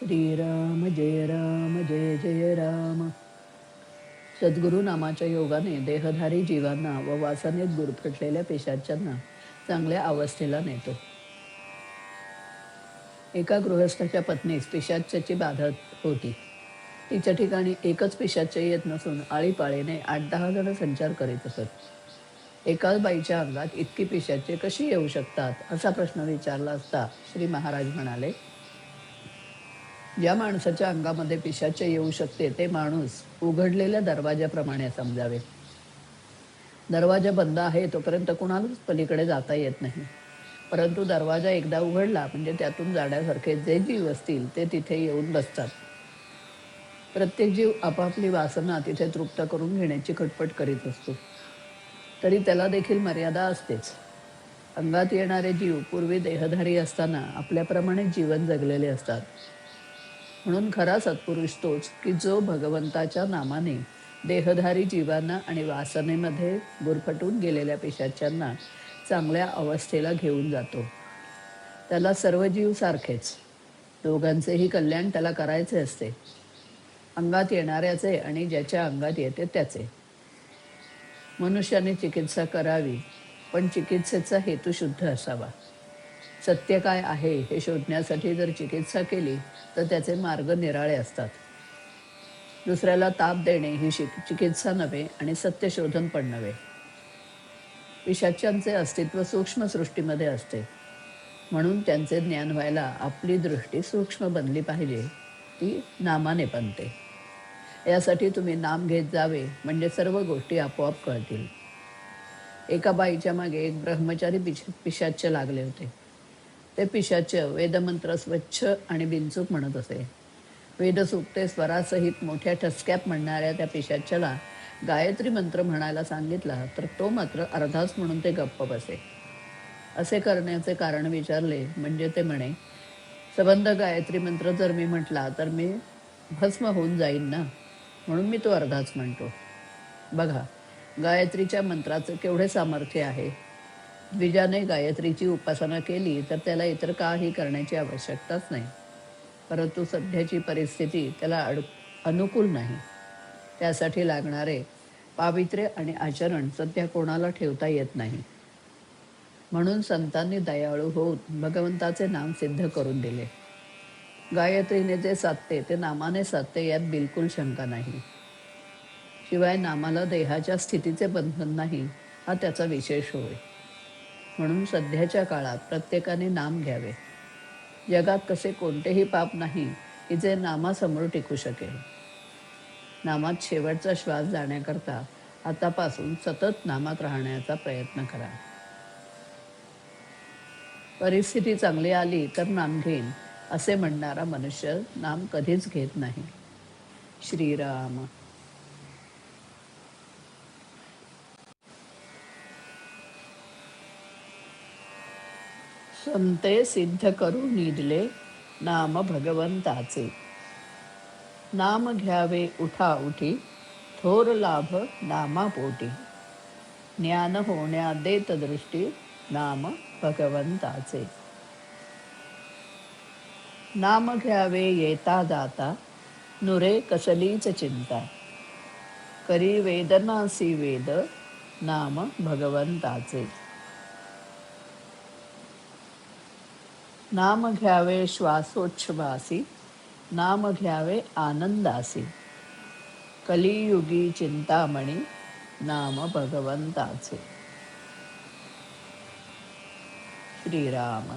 श्रीराम जय जय राम. सद्गुरु नामाच्या योगाने देहधारी जीवांना व वासनेत गुरफटलेल्या पिशाच्यांना चांगल्या अवस्थेला नेतो. एका गृहस्थाच्या पत्नीस पिशाच्याची बाधा होती. तिच्या ठिकाणी एकच पिशाच्य येत नसून आळीपाळीने 8-10 जण संचार करीत असत. एकाच बाईच्या अंगात इतकी पिशाच्ये कशी येऊ शकतात असा प्रश्न विचारला असता श्री महाराज म्हणाले, ज्या माणसाच्या अंगामध्ये पिशाच्य येऊ शकते ते माणूस उघडलेल्या दरवाजाप्रमाणे समजावे. दरवाजा बंद आहे तोपर्यंत कुणालाच पलीकडे जाता येत नाही, परंतु दरवाजा एकदा उघडला म्हणजे त्यातून जाण्यासारखे जे जीव असतील ते तिथे येऊन बसतात. प्रत्येक जीव आपापली वासना तिथे तृप्त करून घेण्याची खटपट करीत असतो, तरी त्याला देखील मर्यादा असतेच. अंगात येणारे जीव पूर्वी देहधारी असताना आपल्याप्रमाणे जीवन जगलेले असतात. म्हणून खरा सत्पुरुष तोच की जो भगवंताच्या नामाने देहधारी जीवांना आणि वासनेमध्ये गुरफटून गेलेल्या पिशाच्यांना चांगल्या अवस्थेला घेऊन जातो. त्याला सर्व जीव सारखेच, दोघांचेही कल्याण त्याला करायचे असते. अंगात येणाऱ्याचे आणि ज्याच्या अंगात येते त्याचे. मनुष्याने चिकित्सा करावी, पण चिकित्सेचा हेतू शुद्ध असावा. सत्य काय आहे हे शोधण्यासाठी जर चिकित्सा केली तर त्याचे मार्ग निराळे असतात. दुसऱ्याला ताप देणे ही चिकित्सा नव्हे आणि सत्य शोधन पण नव्हे. पिशाच्यांचे अस्तित्व सूक्ष्म सृष्टीमध्ये असते, म्हणून त्यांचे ज्ञान व्हायला आपली दृष्टी सूक्ष्म बनली पाहिजे, ती नामाने बनते. यासाठी तुम्ही नाम घेत जावे म्हणजे सर्व गोष्टी आपोआप कळतील. एका बाईच्या मागे एक ब्रह्मचारी पिशाच्य लागले होते. ते पिशाच्य वेदमंत्र स्वच्छ आणि बिनचूक म्हणत असे. वेदसूक्ते स्वरासहित मोठ्या ठसक्यात म्हणणाऱ्या त्या पिशाच्याला गायत्री मंत्र म्हणायला सांगितला तर तो मात्र अर्धाच म्हणून ते गप्प बसे. असे करण्याचे कारण विचारले म्हणजे ते म्हणे, संबंध गायत्री मंत्र जर मी म्हटला तर मी भस्म होऊन जाईन ना, म्हणून मी तो अर्धाच म्हणतो. बघा, गायत्रीच्या मंत्राचे केवढे सामर्थ्य आहे. द्विजाने गायत्रीची उपासना केली तर त्याला इतर काही करण्याची आवश्यकताच नाही, परंतु सध्याची परिस्थिती त्याला अनुकूल नाही. त्यासाठी लागणारे पावित्र्य आणि आचरण सध्या कोणाला ठेवता येत नाही. म्हणून संतांनी दयाळू होऊन भगवंताचे नाम सिद्ध करून दिले. गायत्रीने जे साधते ते नामाने साधते यात बिलकुल शंका नाही. शिवाय नामाला देहाच्या स्थितीचे बंधन नाही हा त्याचा विशेष होय. म्हणून सध्याच्या काळात प्रत्येकाने नाम घ्यावे. जगात कसे कोणतेही पाप नाही की जे नामासमोर टिकू शकेल. नामात शेवटचा श्वास जाण्याकरता आतापासून सतत नामात राहण्याचा प्रयत्न करा. परिस्थिती चांगली आली तर नाम घेईन असे म्हणणारा मनुष्य नाम कधीच घेत नाही. श्रीराम. संते सिद्ध करू निदले नाम भगवंताचे. नाम घ्यावे उठा उठी थोर लाभ नामापोटी. ज्ञान होण्या देत दृष्टी नाम भगवंताचे. नाम घ्यावे येता जाता नुरे कसलीच चिंता. करी वेदनासी वेद नाम भगवंताचे. नाम घ्यावे श्वासोच्छवासी नाम घ्यावे आनंदासी. कलियुगी चिंतामणी नाम भगवंताचे. श्रीराम.